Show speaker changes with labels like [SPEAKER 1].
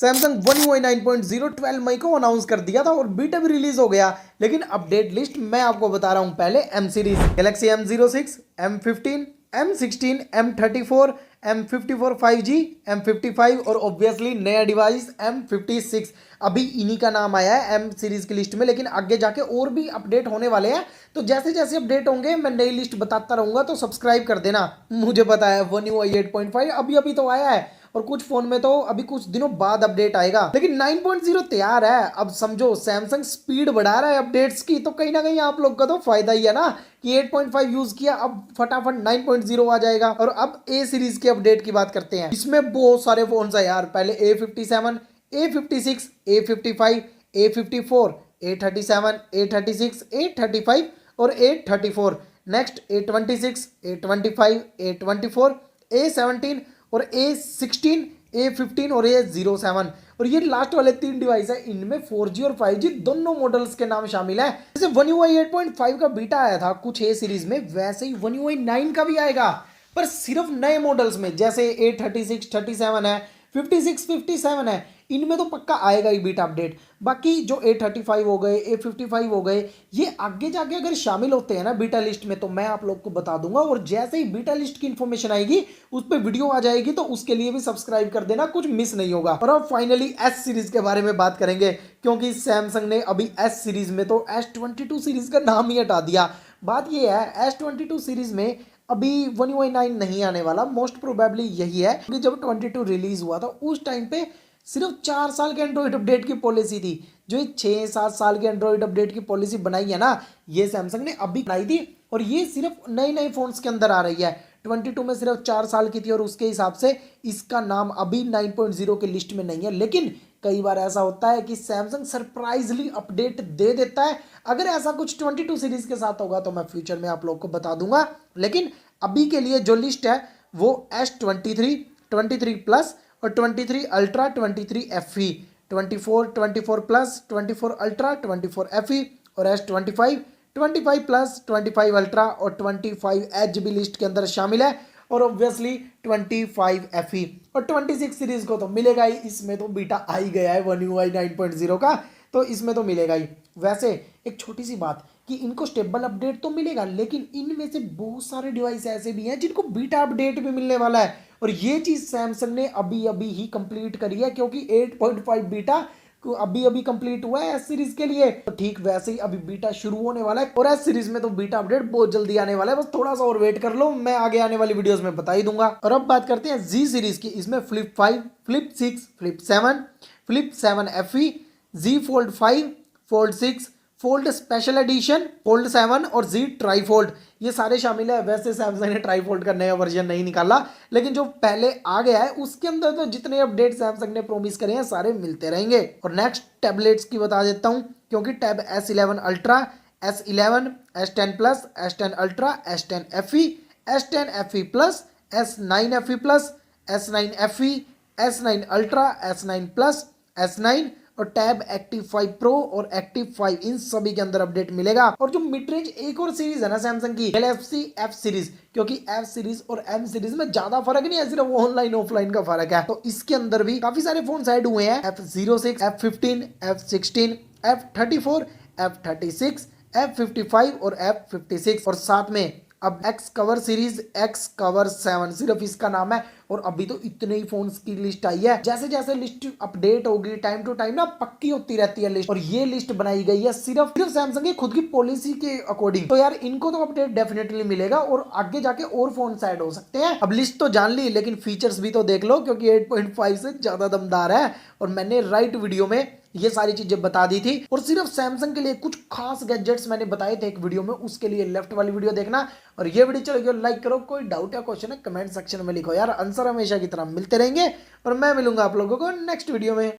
[SPEAKER 1] Samsung one UI 9.0 12 मई को announce कर दिया था और बीटा भी रिलीज हो गया। लेकिन अपडेट लिस्ट मैं आपको बता रहा हूं। पहले M series Galaxy M06, M15, M16, M34, M54 5G, M55 और ऑब्वियसली नया डिवाइस M56। अभी इन्हीं का नाम आया है एम सीरीज की लिस्ट में, लेकिन आगे जाके और भी अपडेट होने वाले हैं। तो जैसे जैसे अपडेट होंगे मैं नई लिस्ट बताता रहूंगा, तो सब्सक्राइब कर देना। मुझे पता है वन UI 8.5 अभी अभी तो आया है और कुछ फोन में तो अभी कुछ दिनों बाद अपडेट आएगा, लेकिन 9.0 तैयार है। अब समझो सैमसंग स्पीड बढ़ा रहा है अपडेट्स की, तो कहीं ना कहीं आप लोग का तो फायदा ही है ना कि 8.5 यूज किया, अब फटाफट 9.0 आ जाएगा। और अब ए सीरीज के अपडेट की बात करते हैं। इसमें बहुत सारे फोन है यार। पहले A57, A56, A55, A54, A37, A36, A35 और A34। Next A26, A25, A24, A17 और A16, A15 और A07। और ये लास्ट वाले तीन डिवाइस है, इनमें 4G और 5G दोनों मॉडल्स के नाम शामिल है। जैसे वन UI 8.5 का बीटा आया था कुछ ए सीरीज में, वैसे ही वन UI 9 का भी आएगा, पर सिर्फ नए मॉडल्स में। जैसे A36, 37 है, 56, 57 है, इनमें तो पक्का आएगा ही बीटा अपडेट। बाकी जो A35 हो गए, A55 हो गए, ये आगे जाके अगर शामिल होते हैं ना बीटा लिस्ट में, तो मैं आप लोग को बता दूंगा। और जैसे ही बीटा लिस्ट की इंफॉर्मेशन आएगी उस पर वीडियो आ जाएगी, तो उसके लिए भी सब्सक्राइब कर देना, कुछ मिस नहीं होगा। और अब फाइनली एस सीरीज के बारे में बात करेंगे, क्योंकि सैमसंग ने अभी एस सीरीज में तो S22 सीरीज का नाम ही हटा दिया। बात यह है S22 सीरीज में अभी वन UI 9 नहीं आने वाला। मोस्ट प्रोबेबली यही है कि जब 22 रिलीज हुआ था उस टाइम पे सिर्फ 4 साल के एंड्रॉइड अपडेट की पॉलिसी थी। जो 6-7 साल के एंड्रॉइड अपडेट की पॉलिसी बनाई है ना, ये सैमसंग ने अभी बनाई थी। और ये सिर्फ नए नए फोन्स के अंदर आ रही है। 22 में सिर्फ 4 साल की थी और उसके हिसाब से इसका नाम अभी 9.0 की लिस्ट में नहीं है। लेकिन कई बार ऐसा होता है कि सैमसंग सरप्राइजली अपडेट दे देता है। अगर ऐसा कुछ 22 सीरीज के साथ होगा तो मैं फ्यूचर में आप लोग को बता दूंगा। लेकिन अभी के लिए जो लिस्ट है वो S23, 23 प्लस और 23 ultra, 23 FE, 24, 24 plus, 24 ultra, 24 FE और S25, 25 प्लस, 25 अल्ट्रा और 25 एच भी लिस्ट के अंदर शामिल है। और ऑब्वियसली 25 FE और 26 सीरीज को तो मिलेगा ही। इसमें तो बीटा आ ही गया है वन UI 9.0 का, तो इसमें तो मिलेगा ही। वैसे एक छोटी सी बात कि इनको स्टेबल अपडेट तो मिलेगा, लेकिन इनमें से बहुत सारे डिवाइस ऐसे भी हैं जिनको बीटा अपडेट भी मिलने वाला है। और ये चीज सैमसंग ने अभी अभी ही कंप्लीट करी है, क्योंकि 8.5 बीटा अभी अभी कंप्लीट हुआ है एस सीरीज के लिए। तो ठीक वैसे ही अभी बीटा शुरू होने वाला है और एस सीरीज में तो बीटा अपडेट बहुत जल्दी आने वाला है। बस थोड़ा सा और वेट कर लो, मैं आगे आने वाली वीडियोस में बता ही दूंगा। और अब बात करते हैं जी सीरीज की। इसमें flip 5, flip 6, flip 7, flip 7 FE, Z Fold 5, fold 6, fold special edition, fold 7 और Z ट्राईफोल्ड, ये सारे शामिल है। वैसे सैमसंग ने ट्राईफोल्ड का नया वर्जन नहीं निकाला, लेकिन जो पहले आ गया है उसके अंदर तो जितने अपडेट सैमसंग ने प्रॉमिस करे हैं सारे मिलते रहेंगे। और नेक्स्ट टैबलेट्स की बता देता हूं, क्योंकि tab S11 ultra, S11, S10 plus, S10 ultra, S10 FE, S10 FE plus, S9 FE plus, S9 FE, S9 ultra, S9 plus, S9 और टैब एक्टिव 5 प्रो और एक्टिव 5, इन सभी के अंदर अपडेट मिलेगा। और जो मिड रेंज एक और सीरीज है ना सैमसंग की, गैलेक्सी F सीरीज, क्योंकि F सीरीज और M सीरीज में ज्यादा फर्क नहीं है, सिर्फ ऑनलाइन ऑफलाइन का फर्क है। तो इसके अंदर भी काफी सारे फोन ऐड हुए हैं। F06, F15, F16, F34, F36, F55 और F56। और साथ में अब x cover series, x cover 7, सिर्फ इसका नाम है। और अभी तो इतने ही फोन्स की लिस्ट आई है। जैसे जैसे लिस्ट अपडेट होगी टाइम टू टाइम ना पक्की होती रहती है लिस्ट। और ये लिस्ट बनाई गई है सिर्फ सैमसंग की खुद की पॉलिसी के अकॉर्डिंग। तो यार इनको तो अपडेट डेफिनेटली मिलेगा और आगे जाके और फोन ऐड हो सकते हैं। अब लिस्ट तो जान ली, लेकिन फीचर्स भी तो देख लो, क्योंकि 8.5 से ज्यादा दमदार है। और मैंने राइट वीडियो में ये सारी चीजें बता दी थी। और सिर्फ सैमसंग के लिए कुछ खास गैजेट्स मैंने बताए थे एक वीडियो में, उसके लिए लेफ्ट वाली वीडियो देखना। और ये वीडियो चलेगी लाइक करो। कोई डाउट या क्वेश्चन है कमेंट सेक्शन में लिखो यार, आंसर हमेशा की तरह मिलते रहेंगे। और मैं मिलूंगा आप लोगों को नेक्स्ट वीडियो में।